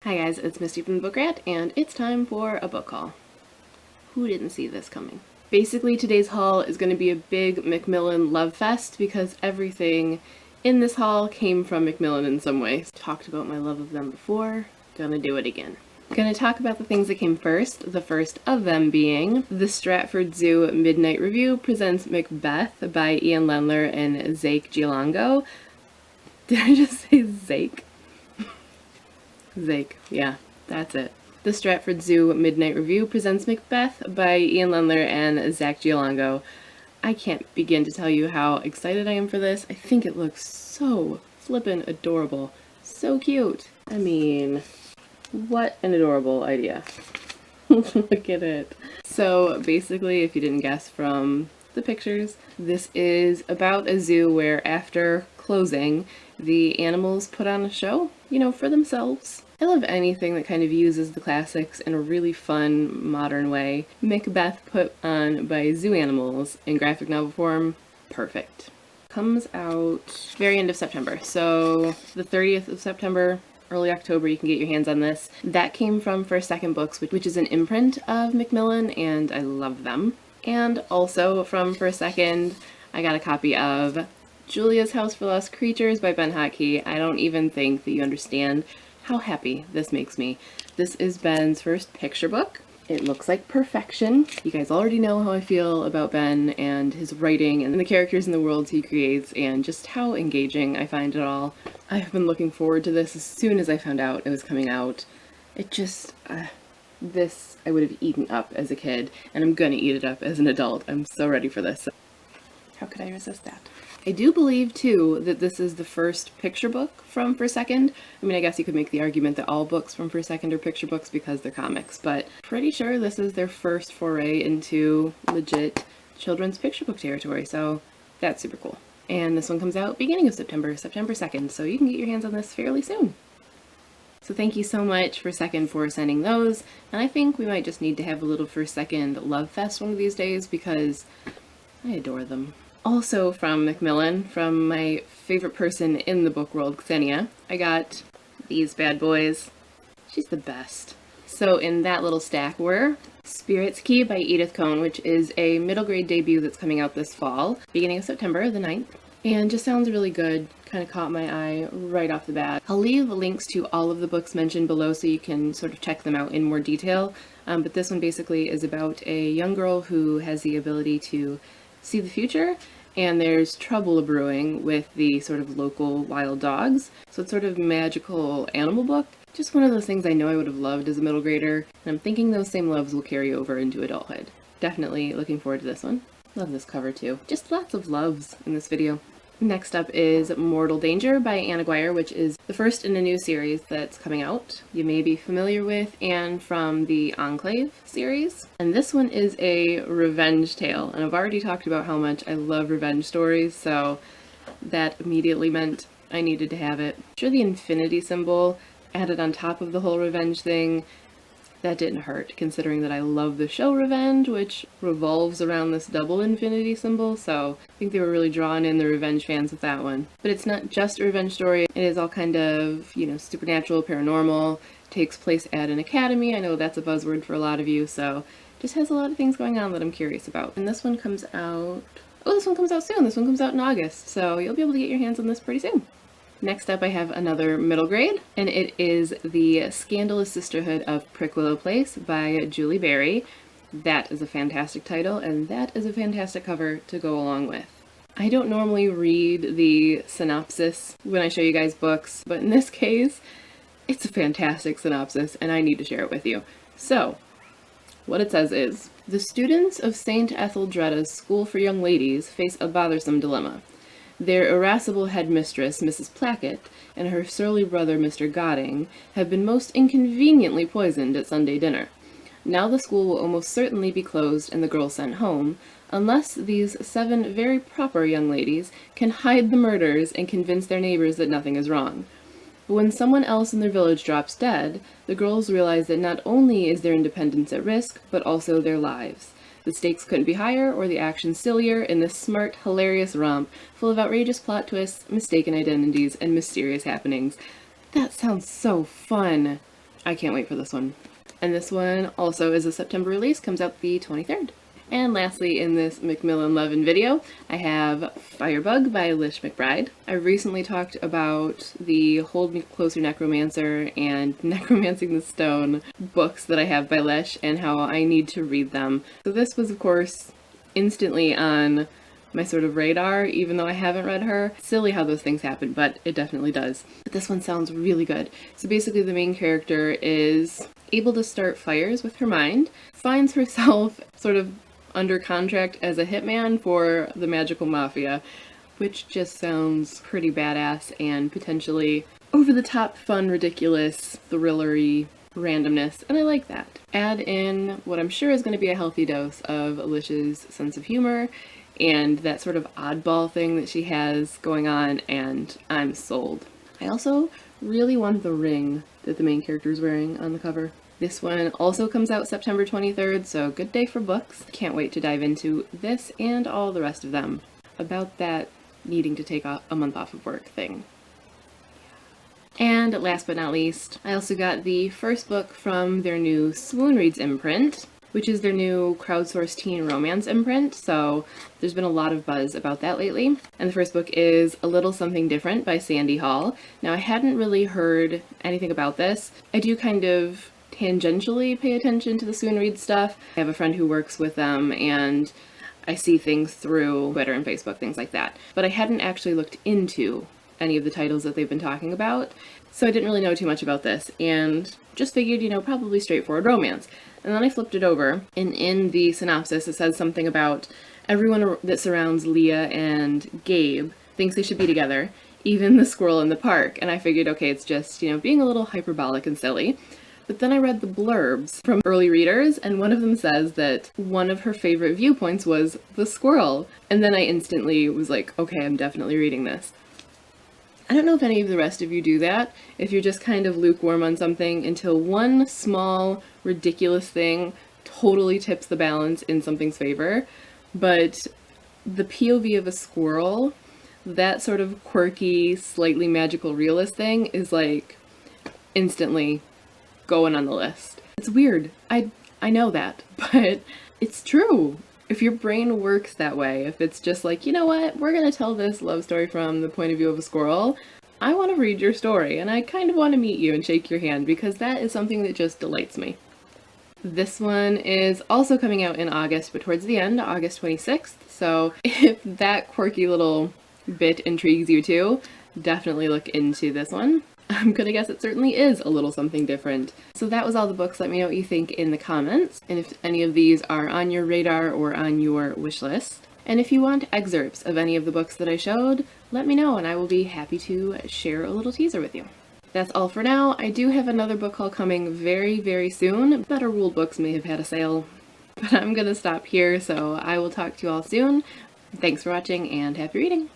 Hi guys, it's Misty from the Book Rat, and it's time for a book haul. Who didn't see this coming? Basically, today's haul is going to be a big Macmillan Lovefest because everything in this haul came from Macmillan in some way. Talked about my love of them before, gonna do it again. Gonna talk about the things that came first, the first of them being the Stratford Zoo Midnight Review presents Macbeth by Ian Lendler and Zake Giolongo. Did I just say Zake? Zake, yeah, that's it. The Stratford Zoo Midnight Review presents Macbeth by Ian Lendler and Zach Giolongo. I can't begin to tell you how excited I am for this. I think it looks so flippin' adorable. So cute. I mean, what an adorable idea. Look at it. So basically, if you didn't guess from the pictures, this is about a zoo where after closing, the animals put on a show, for themselves. I love anything that kind of uses the classics in a really fun, modern way. Macbeth put on by zoo animals in graphic novel form, perfect. Comes out very end of September, so the 30th of September, early October, you can get your hands on this. That came from First Second Books, which is an imprint of Macmillan, and I love them. And also from First Second, I got a copy of Julia's House for Lost Creatures by Ben Hotkey. I don't even think that you understand how happy this makes me. This is Ben's first picture book. It looks like perfection. You guys already know how I feel about Ben and his writing and the characters in the worlds he creates and just how engaging I find it all. I have been looking forward to this as soon as I found out it was coming out. It just, this I would have eaten up as a kid, and I'm gonna eat it up as an adult. I'm so ready for this. How could I resist that? I do believe, too, that this is the first picture book from First Second. I mean, I guess you could make the argument that all books from First Second are picture books because they're comics, but pretty sure this is their first foray into legit children's picture book territory, so that's super cool. And this one comes out beginning of September, September 2nd, so you can get your hands on this fairly soon. So thank you so much for Second for sending those, and I think we might just need to have a little First Second Lovefest one of these days because I adore them. Also from Macmillan, from my favorite person in the book world, Xenia, I got these bad boys. She's the best. So in that little stack were Spirit's Key by Edith Cohn, which is a middle grade debut that's coming out this fall, beginning of September, the 9th. And just sounds really good, kind of caught my eye right off the bat. I'll leave links to all of the books mentioned below so you can sort of check them out in more detail. But this one basically is about a young girl who has the ability to see the future, and there's trouble brewing with the sort of local wild dogs. So it's sort of magical animal book. Just one of those things I know I would have loved as a middle grader, and I'm thinking those same loves will carry over into adulthood. Definitely looking forward to this one. Love this cover too. Just lots of loves in this video. Next up is Mortal Danger by Anna Guire, which is the first in a new series that's coming out. You may be familiar with Anne from the Enclave series. And this one is a revenge tale, and I've already talked about how much I love revenge stories, so that immediately meant I needed to have it. Sure, the infinity symbol added on top of the whole revenge thing, that didn't hurt, considering that I love the show Revenge, which revolves around this double infinity symbol, so I think they were really drawing in the revenge fans with that one. But it's not just a revenge story, it is all kind of, supernatural, paranormal, takes place at an academy. I know that's a buzzword for a lot of you, so just has a lot of things going on that I'm curious about. And this one comes out, this one comes out soon. This one comes out in August, so you'll be able to get your hands on this pretty soon. Next up I have another middle grade, and it is the Scandalous Sisterhood of Willow Place by Julie Berry. That is a fantastic title, and that is a fantastic cover to go along with. I don't normally read the synopsis when I show you guys books, but in this case, it's a fantastic synopsis, and I need to share it with you. So, what it says is, the students of St. Etheldreda's School for Young Ladies face a bothersome dilemma. Their irascible headmistress, Mrs. Plackett, and her surly brother, Mr. Godding, have been most inconveniently poisoned at Sunday dinner. Now the school will almost certainly be closed and the girls sent home, unless these 7 very proper young ladies can hide the murders and convince their neighbors that nothing is wrong. But when someone else in their village drops dead, the girls realize that not only is their independence at risk, but also their lives. The stakes couldn't be higher or the action sillier in this smart, hilarious romp full of outrageous plot twists, mistaken identities, and mysterious happenings. That sounds so fun. I can't wait for this one. And this one also is a September release, comes out the 23rd. And lastly, in this Macmillan Lovin' video, I have Firebug by Lish McBride. I recently talked about the Hold Me Closer Necromancer and Necromancing the Stone books that I have by Lish and how I need to read them. So this was, of course, instantly on my sort of radar, even though I haven't read her. Silly how those things happen, but it definitely does. But this one sounds really good. So basically the main character is able to start fires with her mind, finds herself sort of under contract as a hitman for the magical mafia, which just sounds pretty badass and potentially over-the-top, fun, ridiculous, thrillery randomness, and I like that. Add in what I'm sure is going to be a healthy dose of Lish's sense of humor and that sort of oddball thing that she has going on, and I'm sold. I also really want the ring that the main character is wearing on the cover. This one also comes out September 23rd, so good day for books. Can't wait to dive into this and all the rest of them. About that needing to take a month off of work thing. And last but not least, I also got the first book from their new Swoon Reads imprint, which is their new crowdsourced teen romance imprint, so there's been a lot of buzz about that lately. And the first book is A Little Something Different by Sandy Hall. Now, I hadn't really heard anything about this. I do kind of tangentially pay attention to the Swoon Reads stuff. I have a friend who works with them, and I see things through Twitter and Facebook, things like that. But I hadn't actually looked into any of the titles that they've been talking about, so I didn't really know too much about this, and just figured, you know, probably straightforward romance. And then I flipped it over, and in the synopsis it says something about everyone that surrounds Leah and Gabe thinks they should be together, even the squirrel in the park. And I figured, okay, it's just, you know, being a little hyperbolic and silly. But then I read the blurbs from early readers, and one of them says that one of her favorite viewpoints was the squirrel. And then I instantly was like, okay, I'm definitely reading this. I don't know if any of the rest of you do that, if you're just kind of lukewarm on something until one small, ridiculous thing totally tips the balance in something's favor. But the POV of a squirrel, that sort of quirky, slightly magical realist thing is like instantly going on the list. It's weird. I know that, but it's true. If your brain works that way, if it's just like, you know what, we're gonna tell this love story from the point of view of a squirrel, I want to read your story, and I kind of want to meet you and shake your hand, because that is something that just delights me. This one is also coming out in August, but towards the end, August 26th, so if that quirky little bit intrigues you too, definitely look into this one. I'm gonna guess it certainly is a little something different. So that was all the books. Let me know what you think in the comments, and if any of these are on your radar or on your wish list. And if you want excerpts of any of the books that I showed, let me know and I will be happy to share a little teaser with you. That's all for now. I do have another book haul coming very, very soon. Better Ruled Books may have had a sale, but I'm gonna stop here, so I will talk to you all soon. Thanks for watching and happy reading!